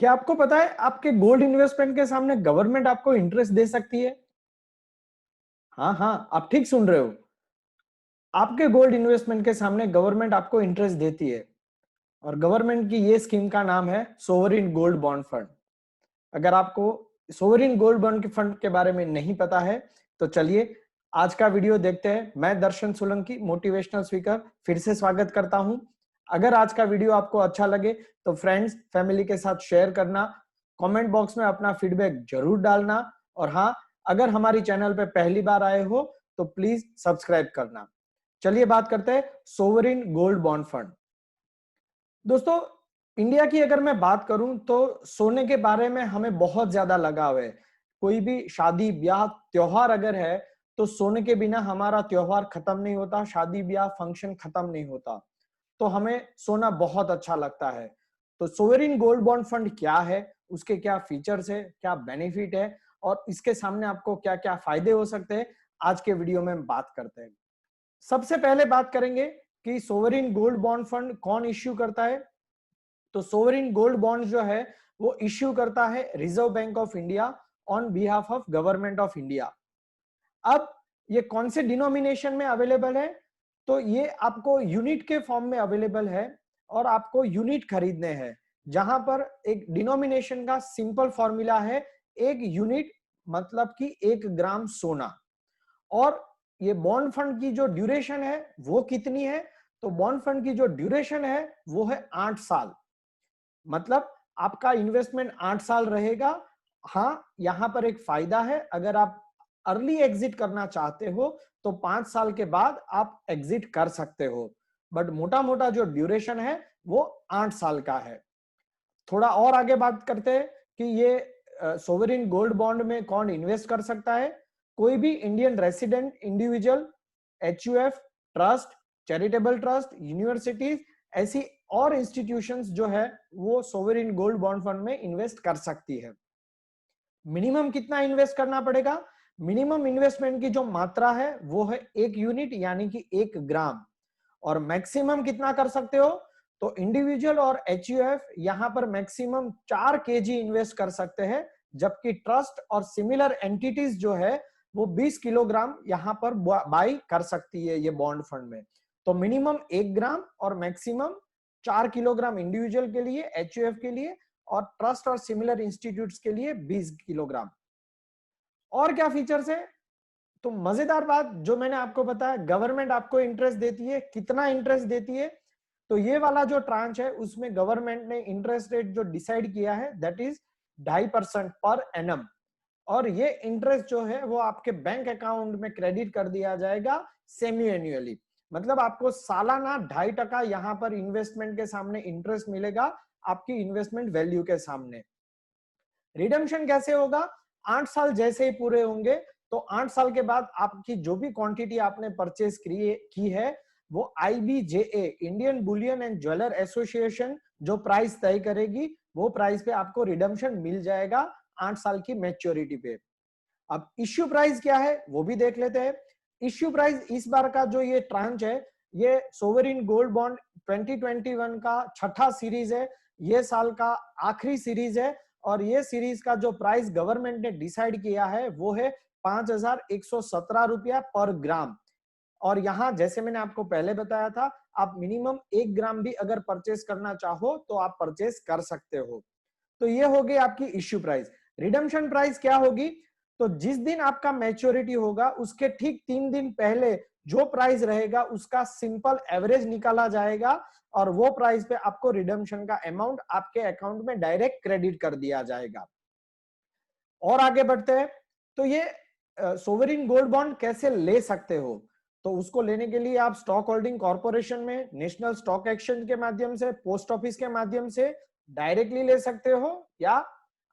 क्या आपको पता है आपके गोल्ड इन्वेस्टमेंट के सामने गवर्नमेंट आपको इंटरेस्ट दे सकती है? हाँ हाँ, आप ठीक सुन रहे हो। आपके गोल्ड इन्वेस्टमेंट के सामने गवर्नमेंट आपको इंटरेस्ट देती है और गवर्नमेंट की ये स्कीम का नाम है सोवरिन गोल्ड बॉन्ड फंड। अगर आपको सोवरिन गोल्ड बॉन्ड फंड के बारे में नहीं पता है तो चलिए आज का वीडियो देखते हैं। मैं दर्शन सोलंकी, मोटिवेशनल स्पीकर, फिर से स्वागत करता हूं। अगर आज का वीडियो आपको अच्छा लगे तो फ्रेंड्स फैमिली के साथ शेयर करना, कमेंट बॉक्स में अपना फीडबैक जरूर डालना और हाँ, अगर हमारी चैनल पे पहली बार आए हो तो प्लीज सब्सक्राइब करना। चलिए बात करते हैं सोवरिन गोल्ड बॉन्ड फंड। दोस्तों, इंडिया की अगर मैं बात करूं तो सोने के बारे में हमें बहुत ज्यादा लगाव है। कोई भी शादी ब्याह त्योहार अगर है तो सोने के बिना हमारा त्योहार खत्म नहीं होता, शादी ब्याह फंक्शन खत्म नहीं होता। तो हमें सोना बहुत अच्छा लगता है। तो सोवरिन गोल्ड बॉन्ड फंड क्या है, उसके क्या फीचर्स है, क्या बेनिफिट है और इसके सामने आपको क्या क्या फायदे हो सकते हैं, आज के वीडियो में हम बात करते हैं। सबसे पहले बात करेंगे कि सोवरिन गोल्ड बॉन्ड फंड कौन इश्यू करता है। तो सोवरिन गोल्ड बॉन्ड जो है वो इश्यू करता है reserve bank of India on behalf of government of India. अब ये कौन से डिनोमिनेशन में अवेलेबल है? तो ये आपको यूनिट के फॉर्म में अवेलेबल है और आपको यूनिट खरीदने हैं, जहां पर एक डिनोमिनेशन का सिंपल फॉर्मूला है, एक यूनिट मतलब कि 1 ग्राम सोना। और ये बॉन्ड फंड की जो ड्यूरेशन है वो कितनी है? तो बॉन्ड फंड की जो ड्यूरेशन है वो है 8 साल। मतलब आपका इन्वेस्टमेंट 8 साल रहेगा। हाँ, यहां पर एक फायदा है, अगर आप अर्ली एग्जिट करना चाहते हो तो 5 साल के बाद आप एग्जिट कर सकते हो, बट मोटा मोटा जो ड्यूरेशन है वो 8 साल का है। थोड़ा और आगे बात करते हैं कि ये सोवरिन गोल्ड बॉन्ड में कौन इन्वेस्ट कर सकता है। कोई भी Indian resident individual, HUF, trust, charitable trust, universities, ऐसी और इंस्टीट्यूशंस जो है वो सोवरिन गोल्ड बॉन्ड फंड में इन्वेस्ट कर सकती है। मिनिमम कितना इन्वेस्ट करना पड़ेगा? मिनिमम इन्वेस्टमेंट की जो मात्रा है वो है 1 यूनिट यानी कि 1 ग्राम। और मैक्सिमम कितना कर सकते हो? तो इंडिविजुअल और एचयूएफ यहां पर मैक्सिमम 4 kg इन्वेस्ट कर सकते हैं, जबकि ट्रस्ट और सिमिलर एंटिटीज जो है वो 20 किलोग्राम यहां पर बाई कर सकती है ये बॉन्ड फंड में। तो मिनिमम 1 ग्राम और मैक्सिमम 4 किलोग्राम इंडिविजुअल के लिए, एचयूएफ के लिए और ट्रस्ट और सिमिलर इंस्टीट्यूट्स के लिए 20 किलोग्राम। और क्या फीचर्स है? तो मजेदार बात जो मैंने आपको बताया, गवर्नमेंट आपको इंटरेस्ट देती है। कितना इंटरेस्ट देती है? तो ये वाला जो ट्रांच है उसमें गवर्नमेंट ने इंटरेस्ट रेट जो डिसाइड किया है दैट इज 2.5% पर एनम। और ये इंटरेस्ट जो है वो आपके बैंक अकाउंट में क्रेडिट कर दिया जाएगा सेमी एन्युअली। मतलब आपको सालाना 2.5% यहां पर इन्वेस्टमेंट के सामने इंटरेस्ट मिलेगा, आपकी इन्वेस्टमेंट वैल्यू के सामने। रिडम्पशन कैसे होगा? 8 साल जैसे ही पूरे होंगे तो 8 साल के बाद आपकी जो भी क्वांटिटी आपने परचेज की है वो IBJA, Indian bullion and jeweller association, जो प्राइस तय करेगी वो प्राइस पे आपको रिडम्पशन मिल जाएगा 8 साल की मैच्योरिटी पे। अब इश्यू प्राइस क्या है वो भी देख लेते हैं। इश्यू प्राइस इस बार का जो ये ट्रांच है, ये सोवरिन गोल्ड बॉन्ड 2021 का छठा सीरीज है, ये साल का आखिरी सीरीज है। और ये सीरीज का जो प्राइस गवर्नमेंट ने डिसाइड किया है वो है 5,117 रुपया पर ग्राम। और यहां जैसे मैंने आपको पहले बताया था, आप मिनिमम 1 ग्राम भी अगर परचेस करना चाहो तो आप परचेस कर सकते हो। तो ये हो गई आपकी इश्यू प्राइस। रिडम्पशन प्राइस क्या होगी? तो जिस दिन आपका मैच्योरिटी होगा उसके ठीक 3 दिन पहले जो प्राइस रहेगा उसका सिंपल एवरेज निकाला जाएगा और वो प्राइस पे आपको रिडम्पशन का अमाउंट आपके अकाउंट में डायरेक्ट क्रेडिट कर दिया जाएगा। और आगे बढ़ते हैं। तो ये सोवरिन गोल्ड बॉन्ड कैसे ले सकते हो? तो उसको लेने के लिए आप स्टॉक होल्डिंग कॉर्पोरेशन में, नेशनल स्टॉक एक्सचेंज के माध्यम से, पोस्ट ऑफिस के माध्यम से डायरेक्टली ले सकते हो, या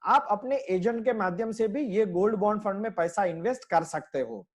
आप अपने एजेंट के माध्यम से भी ये गोल्ड बॉन्ड फंड में पैसा इन्वेस्ट कर सकते हो।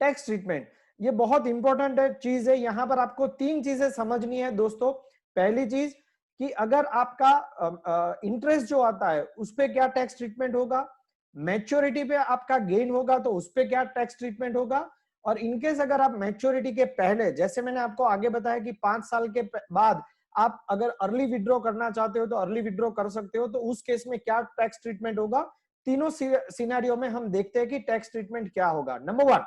टैक्स ट्रीटमेंट, ये बहुत इंपॉर्टेंट चीज है। यहां पर आपको 3 चीजें समझनी है दोस्तों। पहली चीज कि अगर आपका इंटरेस्ट जो आता है उस पर क्या टैक्स ट्रीटमेंट होगा, मैच्योरिटी पे आपका गेन होगा तो उस पर क्या टैक्स ट्रीटमेंट होगा, और इनकेस अगर आप मैच्योरिटी के पहले, जैसे मैंने आपको आगे बताया कि 5 साल के बाद आप अगर अर्ली विड्रॉ करना चाहते हो तो अर्ली विड्रॉ कर सकते हो। तो उस केस में क्या टैक्स ट्रीटमेंट होगा, तीनों सिनेरियो में हम देखते हैं कि टैक्स ट्रीटमेंट क्या होगा। नंबर 1,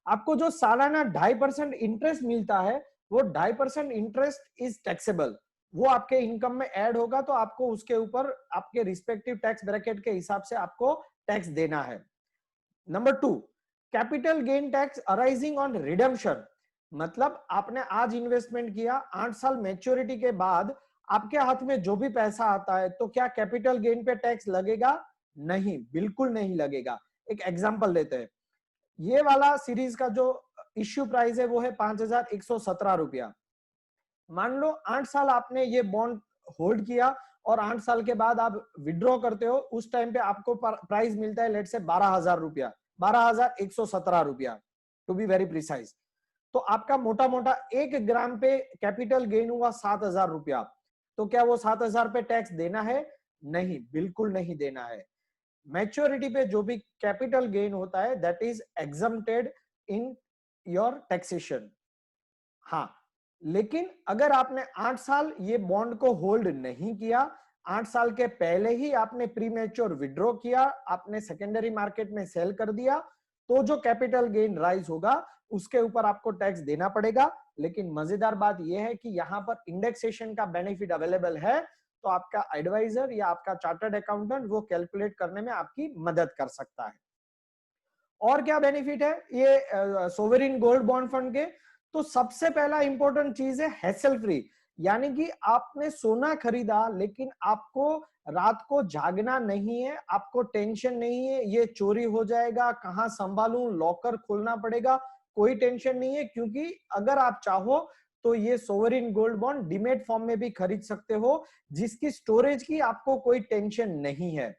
आपको जो सालाना 2.5% इंटरेस्ट मिलता है, वो 2.5% इंटरेस्ट इज टैक्सेबल, वो आपके इनकम में ऐड होगा, तो आपको उसके ऊपर आपके रिस्पेक्टिव टैक्स ब्रैकेट के हिसाब से आपको टैक्स देना है। Number 2, capital gain tax arising on redemption, मतलब आपने आज इन्वेस्टमेंट किया, 8 साल मैच्योरिटी के बाद आपके हाथ में जो भी पैसा आता है, तो क्या कैपिटल गेन पे टैक्स लगेगा? नहीं, बिल्कुल नहीं लगेगा। एक एग्जांपल लेते हैं, ये वाला सीरीज का जो इश्यू प्राइस है वो है 5,117 रुपया। मान लो 8 साल आपने ये बॉन्ड होल्ड किया और 8 साल के बाद आप विड्रॉ करते हो, उस टाइम पे आपको प्राइस मिलता है लेट से 12,000 रुपया, 12,117 रुपया टू बी वेरी प्रिसाइज। तो आपका मोटा मोटा 1 ग्राम पे कैपिटल गेन हुआ 7,000 रुपया। तो क्या वो 7,000 पे टैक्स देना है? नहीं, बिल्कुल नहीं देना है। मैच्योरिटी पे जो भी कैपिटल गेन होता है that is exempted in your taxation. हाँ, लेकिन अगर आपने 8 साल ये बॉन्ड को होल्ड नहीं किया, 8 साल के पहले ही आपने प्री मैच्योर विड्रॉ किया, आपने सेकेंडरी मार्केट में सेल कर दिया, तो जो कैपिटल गेन राइज होगा उसके ऊपर आपको टैक्स देना पड़ेगा। लेकिन मजेदार बात यह है कि यहां पर इंडेक्सेशन का बेनिफिट अवेलेबल है, तो आपका एडवाइजर या आपका चार्टर्ड अकाउंटेंट वो कैलकुलेट करने में आपकी मदद कर सकता है। और क्या बेनिफिट है ये सोवरेन गोल्ड बॉन्ड फंड के? तो सबसे पहला इंपॉर्टेंट चीज है हैसल फ्री, यानी कि आपने सोना खरीदा लेकिन आपको रात को जागना नहीं है, आपको टेंशन नहीं है ये चोरी हो जाएगा, कहां संभालूं, लॉकर खोलना पड़ेगा, कोई टेंशन नहीं है, क्योंकि अगर आप चाहो तो ये sovereign gold bond demat form में भी खरीद सकते हो, जिसकी स्टोरेज की आपको कोई टेंशन नहीं है।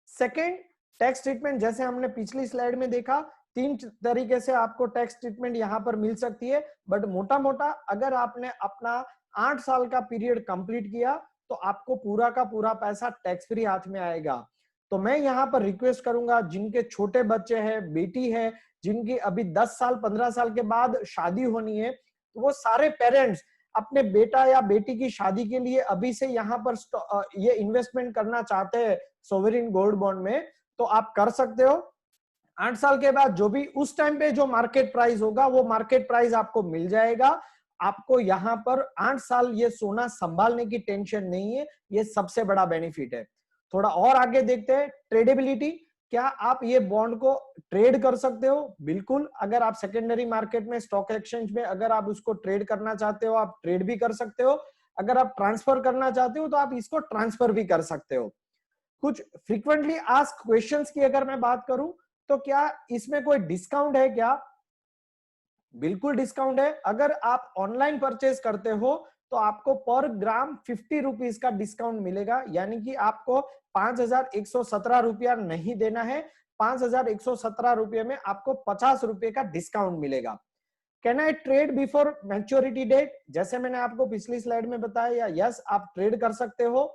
सेकेंड, टैक्स ट्रीटमेंट जैसे हमने पिछली स्लाइड में देखा, 3 तरीके से आपको टैक्स ट्रीटमेंट यहां पर मिल सकती है, बट मोटा मोटा अगर आपने अपना 8 साल का पीरियड कंप्लीट किया तो आपको पूरा का पूरा पैसा टैक्स फ्री हाथ में आएगा। तो मैं यहां पर रिक्वेस्ट करूंगा, जिनके छोटे बच्चे हैं, बेटी है, जिनकी अभी 10 साल 15 साल के बाद शादी होनी है, तो वो सारे पेरेंट्स अपने बेटा या बेटी की शादी के लिए अभी से यहाँ पर ये इन्वेस्टमेंट करना चाहते हैं सोवरेन गोल्ड बॉन्ड में, तो आप कर सकते हो। 8 साल के बाद जो भी उस टाइम पे जो मार्केट प्राइस होगा वो मार्केट प्राइस आपको मिल जाएगा। आपको यहाँ पर 8 साल ये सोना संभालने की टेंशन नहीं है, ये सबसे बड़ा बेनिफिट है। थोड़ा और आगे देखते हैं, ट्रेडेबिलिटी। क्या आप ये बॉन्ड को ट्रेड कर सकते हो? बिल्कुल, अगर आप सेकेंडरी मार्केट में स्टॉक एक्सचेंज में अगर आप उसको ट्रेड करना चाहते हो, आप ट्रेड भी कर सकते हो। अगर आप ट्रांसफर करना चाहते हो तो आप इसको ट्रांसफर भी कर सकते हो। कुछ फ्रीक्वेंटली आस्क क्वेश्चंस की अगर मैं बात करूं, तो क्या इसमें कोई डिस्काउंट है क्या? बिल्कुल डिस्काउंट है। अगर आप ऑनलाइन परचेज करते हो तो आपको पर ग्राम 50 रुपीज का डिस्काउंट मिलेगा, यानी कि आपको 5,117 रुपया नहीं देना है, 5,117 रुपये में आपको 50 रुपये का डिस्काउंट मिलेगा। Can I trade before maturity date? जैसे मैंने आपको पिछली स्लाइड में बताया, यस आप ट्रेड कर सकते हो।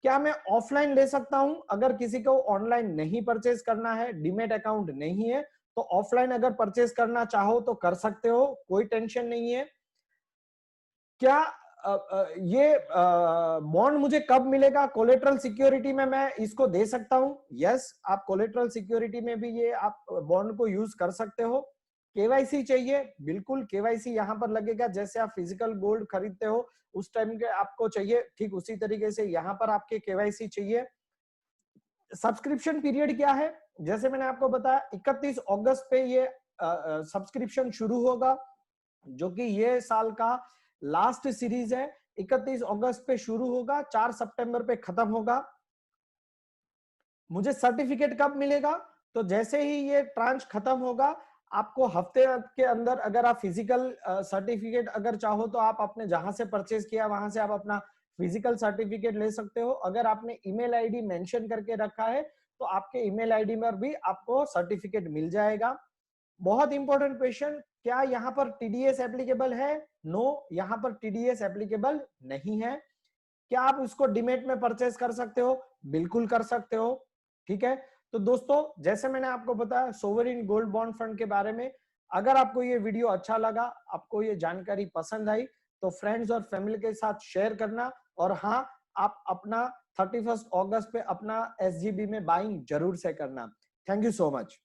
क्या मैं ऑफलाइन ले सकता हूं? अगर किसी को ऑनलाइन नहीं परचेज करना है, डीमेट अकाउंट नहीं है, तो ऑफलाइन अगर परचेज करना चाहो तो कर सकते हो, कोई टेंशन नहीं है। क्या ये बॉन्ड मुझे कब मिलेगा? कोलेटरल सिक्योरिटी में मैं इसको दे सकता हूं? यस, आप कोलेटरल सिक्योरिटी में भी ये आप बॉन्ड को यूज कर सकते हो। केवाईसी चाहिए? बिल्कुल, केवाईसी यहां पर लगेगा, जैसे आप फिजिकल गोल्ड खरीदते हो उस टाइम के आपको चाहिए, ठीक उसी तरीके से यहाँ पर आपके केवाईसी चाहिए। सब्सक्रिप्शन पीरियड क्या है? जैसे मैंने आपको बताया 31 अगस्त पे ये सब्सक्रिप्शन शुरू होगा, जो कि ये साल का लास्ट सीरीज है। 31 अगस्त पे शुरू होगा, 4 सितंबर पे खत्म होगा। मुझे सर्टिफिकेट कब मिलेगा? तो जैसे ही ये ट्रांच खत्म होगा, आपको हफ्ते के अंदर अगर आप फिजिकल सर्टिफिकेट अगर चाहो तो आप अपने जहां से परचेज किया वहां से आप अपना फिजिकल सर्टिफिकेट ले सकते हो। अगर आपने ईमेल आईडी मेंशन करके रखा है तो आपके ईमेल आईडी पर भी आपको सर्टिफिकेट मिल जाएगा। बहुत इंपॉर्टेंट क्वेश्चन, क्या यहाँ पर टीडीएस एप्लीकेबल है? नो, यहाँ पर टीडीएस एप्लीकेबल नहीं है। क्या आप उसको डीमेट में परचेज कर सकते हो? बिल्कुल कर सकते हो। ठीक है, तो दोस्तों जैसे मैंने आपको बताया सोवरेन गोल्ड बॉन्ड फंड के बारे में, अगर आपको ये वीडियो अच्छा लगा, आपको ये जानकारी पसंद आई, तो फ्रेंड्स और फैमिली के साथ शेयर करना। और हाँ, आप अपना 31 अगस्त पे अपना SGB में बाइंग जरूर से करना। Thank you so much.